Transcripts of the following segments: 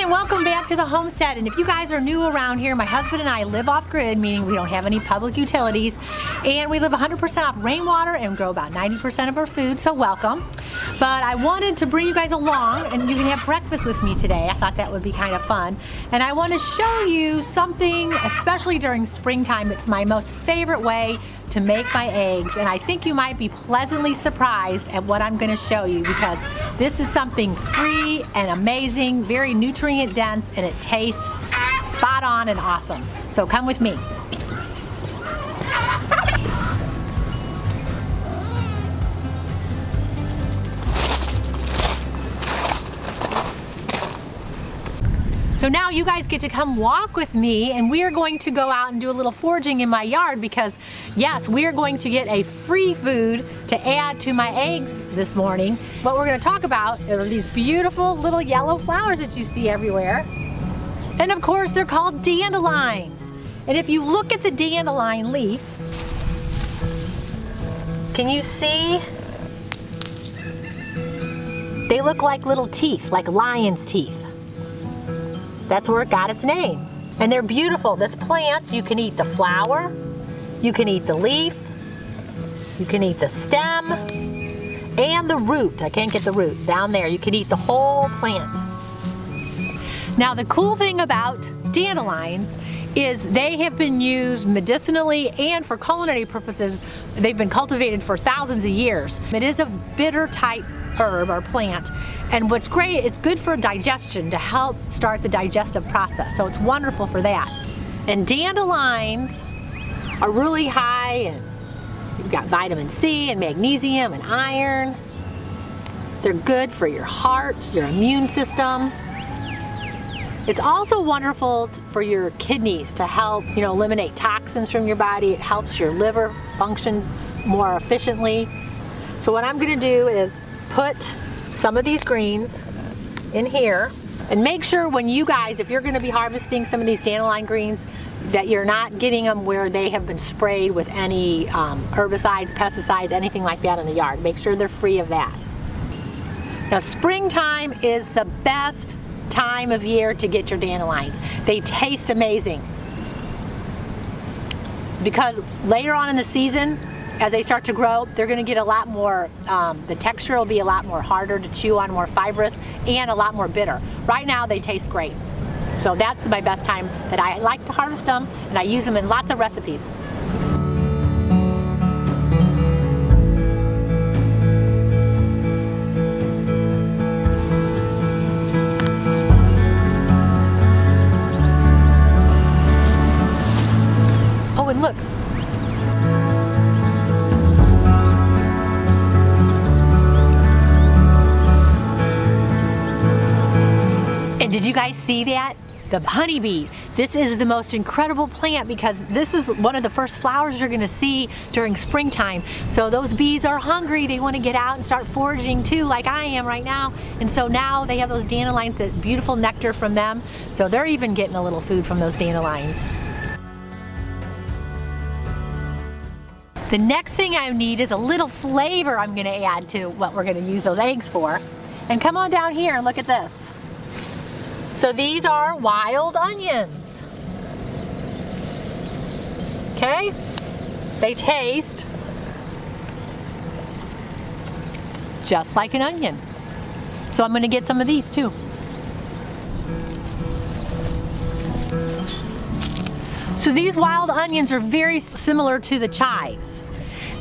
and welcome back to the homestead. And if you guys are new around here, my husband and I live off grid, meaning we don't have any public utilities, and we live 100% off rainwater and grow about 90% of our food, so welcome. But I wanted to bring you guys along and you can have breakfast with me today. I thought that would be kind of fun. And I want to show you something, especially during springtime. It's my most favorite way to make my eggs, and I think you might be pleasantly surprised at what I'm going to show you, because this is something free and amazing, very nutrient dense, and it tastes spot on and awesome. So come with me. So now you guys get to come walk with me, and we are going to go out and do a little foraging in my yard, because yes, we are going to get a free food to add to my eggs this morning. What we're going to talk about are these beautiful little yellow flowers that you see everywhere. And of course they're called dandelions. And if you look at the dandelion leaf, can you see? They look like little teeth, like lion's teeth. That's where it got its name. And they're beautiful. This plant, you can eat the flower, you can eat the leaf, you can eat the stem, and the root. I can't get the root down there. You can eat the whole plant. Now the cool thing about dandelions is they have been used medicinally and for culinary purposes. They've been cultivated for thousands of years. It is a bitter type herb or plant, and what's great, it's good for digestion, to help start the digestive process, so it's wonderful for that. And dandelions are really high, and you've got vitamin C and magnesium and iron. They're good for your heart, your immune system. It's also wonderful for your kidneys to help, eliminate toxins from your body. It helps your liver function more efficiently. So what I'm going to do is put some of these greens in here, and make sure when you guys, if you're going to be harvesting some of these dandelion greens, that you're not getting them where they have been sprayed with any herbicides, pesticides, anything like that in the yard. Make sure they're free of that. Now springtime is the best time of year to get your dandelions. They taste amazing, because later on in the season, as they start to grow, they're going to get a lot more, the texture will be a lot more harder to chew on, more fibrous, and a lot more bitter. Right now they taste great. So that's my best time that I like to harvest them, and I use them in lots of recipes. Oh, and look. And did you guys see that? The honeybee. This is the most incredible plant, because this is one of the first flowers you're going to see during springtime. So those bees are hungry. They want to get out and start foraging too, like I am right now. And so now they have those dandelions, that beautiful nectar from them. So they're even getting a little food from those dandelions. The next thing I need is a little flavor I'm going to add to what we're going to use those eggs for. And come on down here and look at this. So these are wild onions. Okay? They taste just like an onion. So I'm going to get some of these too. So these wild onions are very similar to the chives.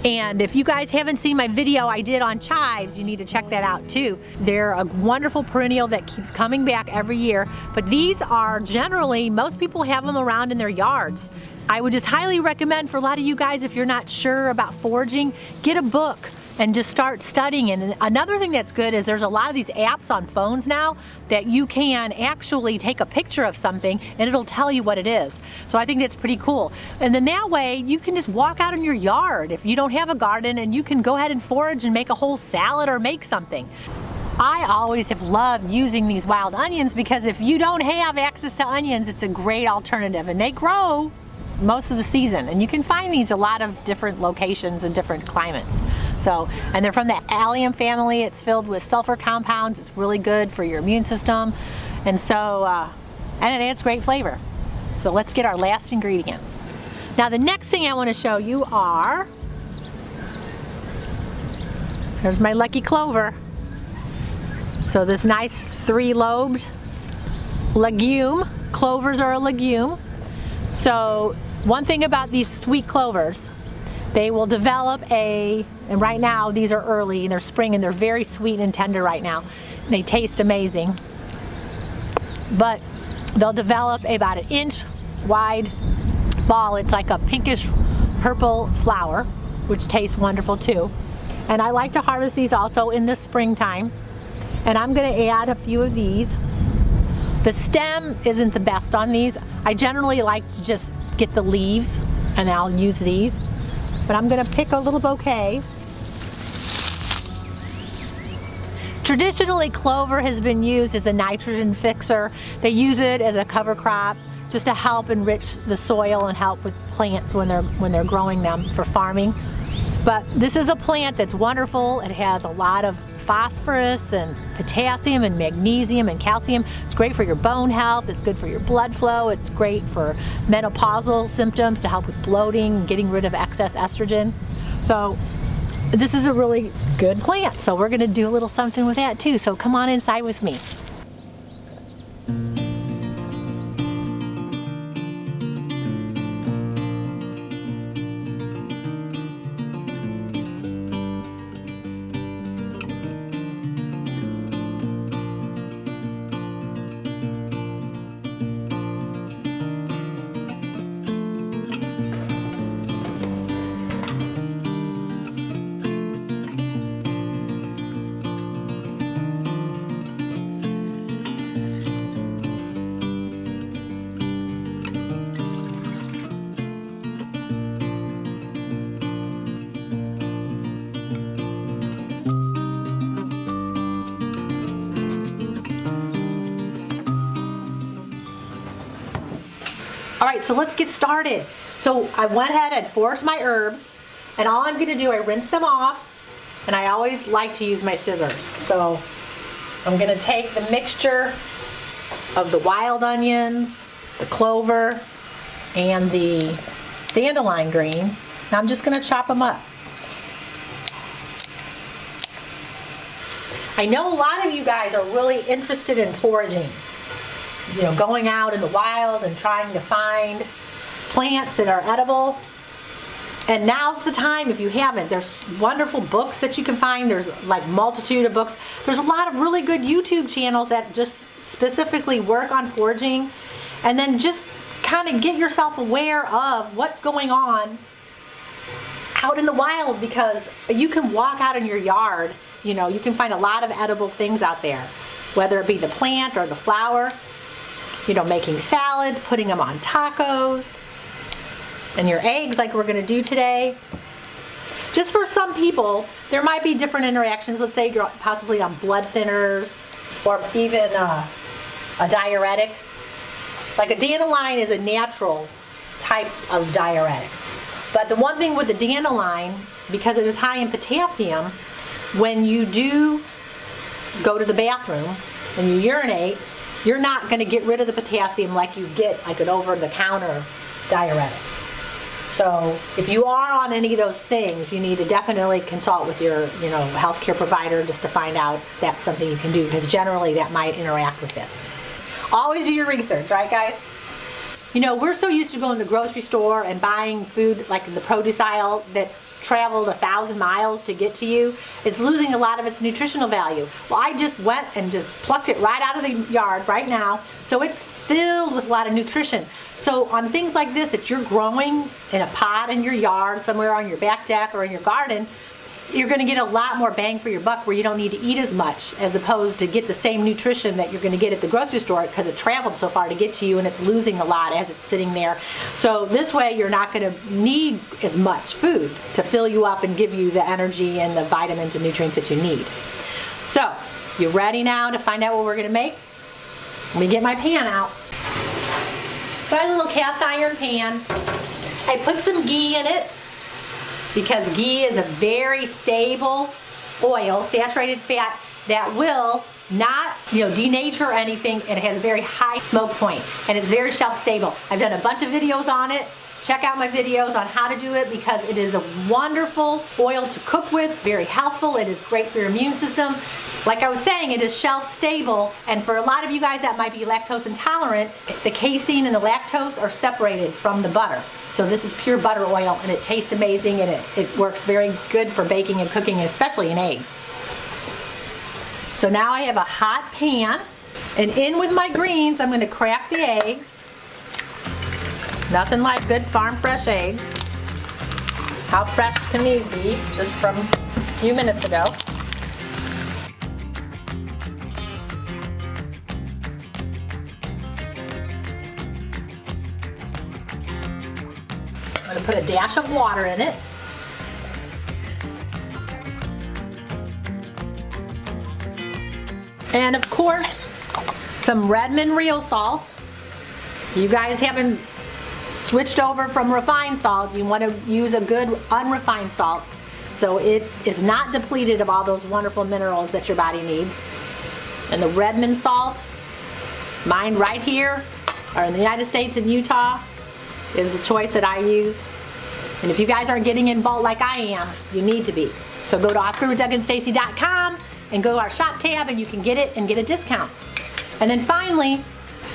And if you guys haven't seen my video I did on chives, you need to check that out too. They're a wonderful perennial that keeps coming back every year. But these are generally, most people have them around in their yards. I would just highly recommend, for a lot of you guys, if you're not sure about foraging, get a book and just start studying. And another thing that's good is there's a lot of these apps on phones now that you can actually take a picture of something and it'll tell you what it is. So I think that's pretty cool. And then that way you can just walk out in your yard if you don't have a garden, and you can go ahead and forage and make a whole salad or make something. I always have loved using these wild onions, because if you don't have access to onions, it's a great alternative, and they grow most of the season, and you can find these a lot of different locations and different climates. So, and they're from the allium family. It's filled with sulfur compounds. It's really good for your immune system. And so, and it adds great flavor. So let's get our last ingredient. Now the next thing I want to show you are, there's my lucky clover. So this nice 3-lobed legume. Clovers are a legume. So one thing about these sweet clovers, they will develop and right now these are early and they're spring and they're very sweet and tender right now. They taste amazing. But they'll develop about 1 inch wide ball. It's like a pinkish purple flower, which tastes wonderful too. And I like to harvest these also in the springtime. And I'm going to add a few of these. The stem isn't the best on these. I generally like to just get the leaves and I'll use these. But I'm going to pick a little bouquet. Traditionally, clover has been used as a nitrogen fixer. They use it as a cover crop just to help enrich the soil and help with plants when they're growing them for farming. But this is a plant that's wonderful. It has a lot of phosphorus and potassium and magnesium and calcium. It's great for your bone health. It's good for your blood flow. It's great for menopausal symptoms to help with bloating and getting rid of excess estrogen. So this is a really good plant. So we're going to do a little something with that too. So come on inside with me. All right, so let's get started. So I went ahead and foraged my herbs, and all I'm gonna do, I rinse them off, and I always like to use my scissors. So I'm gonna take the mixture of the wild onions, the clover, and the dandelion greens. Now I'm just gonna chop them up. I know a lot of you guys are really interested in foraging. You know, going out in the wild and trying to find plants that are edible. And now's the time if you haven't. There's wonderful books that you can find. There's like multitude of books. There's a lot of really good YouTube channels that just specifically work on foraging. And then just kind of get yourself aware of what's going on out in the wild, because you can walk out in your yard, you know, you can find a lot of edible things out there, whether it be the plant or the flower. You know, making salads, putting them on tacos, and your eggs like we're gonna do today. Just for some people, there might be different interactions. Let's say you're possibly on blood thinners or even a diuretic. Like a dandelion is a natural type of diuretic. But the one thing with the dandelion, because it is high in potassium, when you do go to the bathroom and you urinate, you're not going to get rid of the potassium like you get like an over-the-counter diuretic. So if you are on any of those things, you need to definitely consult with your, you know, healthcare provider just to find out if that's something you can do, because generally that might interact with it. Always do your research, right guys? You know, we're so used to going to the grocery store and buying food like in the produce aisle that's traveled 1,000 miles to get to you. It's losing a lot of its nutritional value. Well, I just went and just plucked it right out of the yard right now. So it's filled with a lot of nutrition. So on things like this that you're growing in a pot in your yard, somewhere on your back deck or in your garden, you're going to get a lot more bang for your buck where you don't need to eat as much, as opposed to get the same nutrition that you're going to get at the grocery store because it traveled so far to get to you and it's losing a lot as it's sitting there. So this way you're not going to need as much food to fill you up and give you the energy and the vitamins and nutrients that you need. So you ready now to find out what we're going to make? Let me get my pan out. So I have a little cast iron pan. I put some ghee in it, because ghee is a very stable oil, saturated fat, that will not, denature or anything, and it has a very high smoke point, and it's very shelf stable. I've done a bunch of videos on it. Check out my videos on how to do it because it is a wonderful oil to cook with, very healthful. It is great for your immune system. Like I was saying, it is shelf stable, and for a lot of you guys that might be lactose intolerant, the casein and the lactose are separated from the butter. So this is pure butter oil, and it tastes amazing, and it works very good for baking and cooking, especially in eggs. So now I have a hot pan, and in with my greens, I'm going to crack the eggs. Nothing like good farm fresh eggs. How fresh can these be? Just from a few minutes ago. I'm going to put a dash of water in it. And of course, some Redmond real salt. You guys haven't switched over from refined salt. You want to use a good unrefined salt so it is not depleted of all those wonderful minerals that your body needs. And the Redmond salt, mine right here, or in the United States in Utah, is the choice that I use. And if you guys aren't getting in bulk like I am, you need to be. So go to offgridwithdougandstacy.com and go to our shop tab and you can get it and get a discount. And then finally,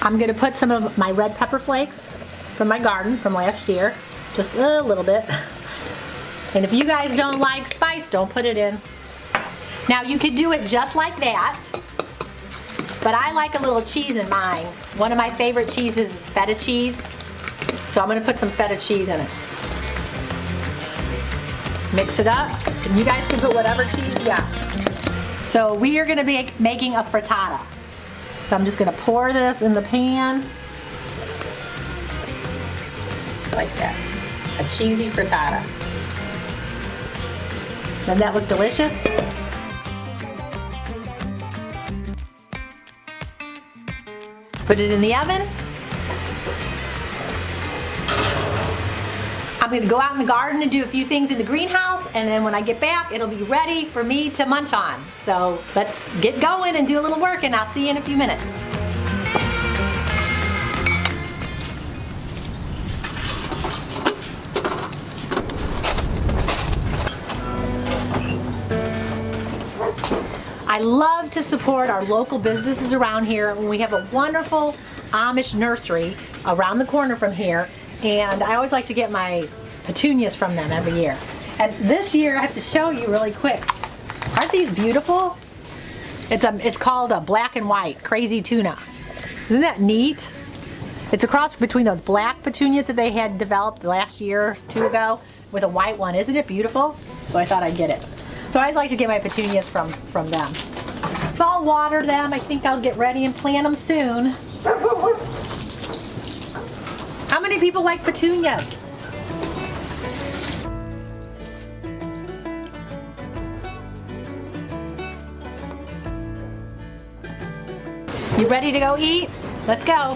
I'm going to put some of my red pepper flakes from my garden from last year, just a little bit. And if you guys don't like spice, don't put it in. Now you could do it just like that, but I like a little cheese in mine. One of my favorite cheeses is feta cheese, so I'm going to put some feta cheese in it. Mix it up, and you guys can put whatever cheese you got. So we are going to be making a frittata. So I'm just going to pour this in the pan. Like that. A cheesy frittata. Doesn't that look delicious? Put it in the oven. I'm going to go out in the garden and do a few things in the greenhouse, and then when I get back, it'll be ready for me to munch on. So let's get going and do a little work, and I'll see you in a few minutes. I love to support our local businesses around here. We have a wonderful Amish nursery around the corner from here, and I always like to get my petunias from them every year. And this year I have to show you really quick. Aren't these beautiful? It's called a black and white crazy tuna. Isn't that neat? It's a cross between those black petunias that they had developed last year or two ago with a white one. Isn't it beautiful? So I thought I'd get it. So I always like to get my petunias from them. So I'll water them. I think I'll get ready and plant them soon. How many people like petunias? You ready to go eat? Let's go.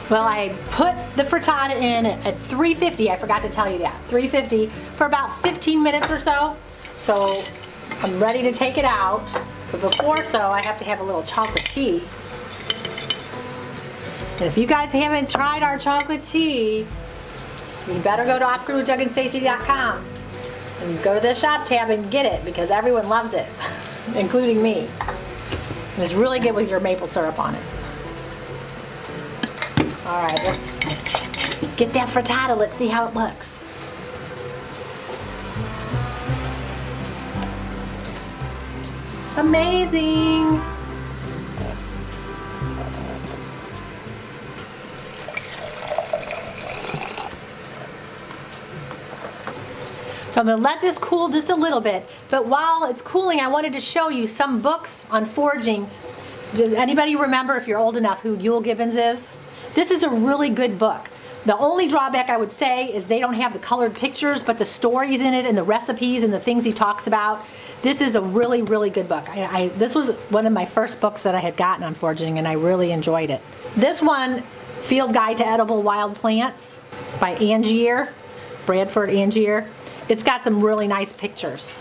Well, I put the frittata in at 350. I forgot to tell you that. 350 for about 15 minutes or so. So I'm ready to take it out. But before I have to have a little chocolate tea. And if you guys haven't tried our chocolate tea, you better go to offgridwithdougandstacy.com and go to the shop tab and get it because everyone loves it, including me. And it's really good with your maple syrup on it. All right, let's get that frittata. Let's see how it looks. Amazing. So I'm going to let this cool just a little bit, but while it's cooling, I wanted to show you some books on foraging. Does anybody remember, if you're old enough, who Yule Gibbons is? This is a really good book. The only drawback I would say is they don't have the colored pictures, but the stories in it and the recipes and the things he talks about. This is a really, really good book. This was one of my first books that I had gotten on foraging, and I really enjoyed it. This one, Field Guide to Edible Wild Plants by Angier, Bradford Angier. It's got some really nice pictures.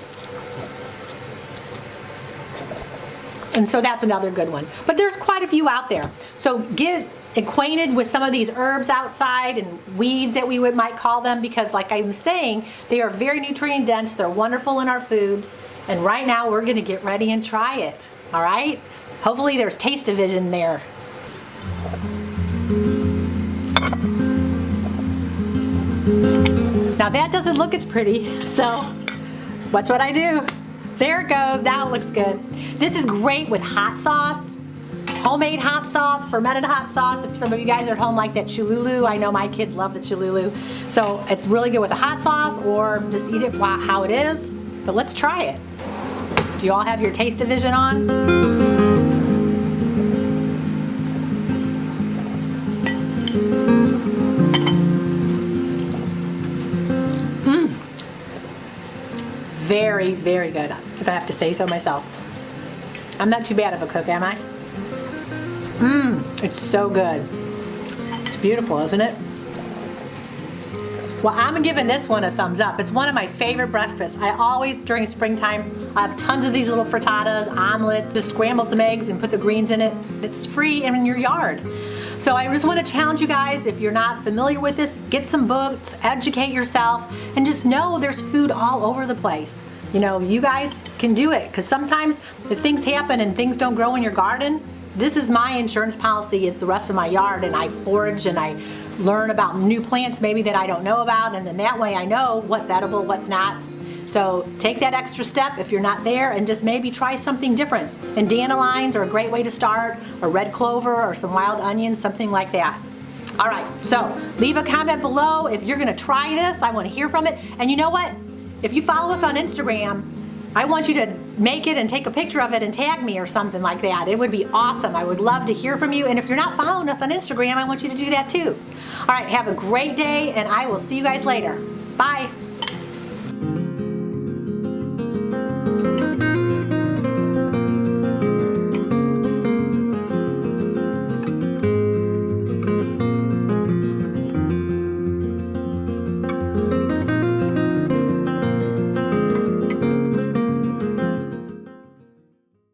And so that's another good one. But there's quite a few out there. So get acquainted with some of these herbs outside and weeds that we might call them, because like I was saying, they are very nutrient dense. They're wonderful in our foods. And right now we're gonna get ready and try it, all right? Hopefully there's taste-o-vision there. Now that doesn't look as pretty, so watch what I do. There it goes, now it looks good. This is great with hot sauce, homemade hot sauce, fermented hot sauce. If some of you guys are at home like that chululu, I know my kids love the chululu. So it's really good with a hot sauce, or just eat it how it is. But let's try it. Do you all have your taste-o-vision on? Very, very good, if I have to say so myself. I'm not too bad of a cook, am I? It's so good. It's beautiful, isn't it? Well, I'm giving this one a thumbs up. It's one of my favorite breakfasts. I always, during springtime, I have tons of these little frittatas, omelets, just scramble some eggs and put the greens in it. It's free and in your yard. So I just want to challenge you guys, if you're not familiar with this, get some books, educate yourself, and just know there's food all over the place. You know, you guys can do it, because sometimes if things happen and things don't grow in your garden, this is my insurance policy, is the rest of my yard, and I forage and I learn about new plants maybe that I don't know about, and then that way I know what's edible, what's not. So take that extra step if you're not there, and just maybe try something different. And dandelions are a great way to start, or red clover, or some wild onions, something like that. All right, so leave a comment below if you're gonna try this. I wanna hear from it. And you know what? If you follow us on Instagram, I want you to make it and take a picture of it and tag me or something like that. It would be awesome. I would love to hear from you. And if you're not following us on Instagram, I want you to do that too. All right, have a great day, and I will see you guys later. Bye.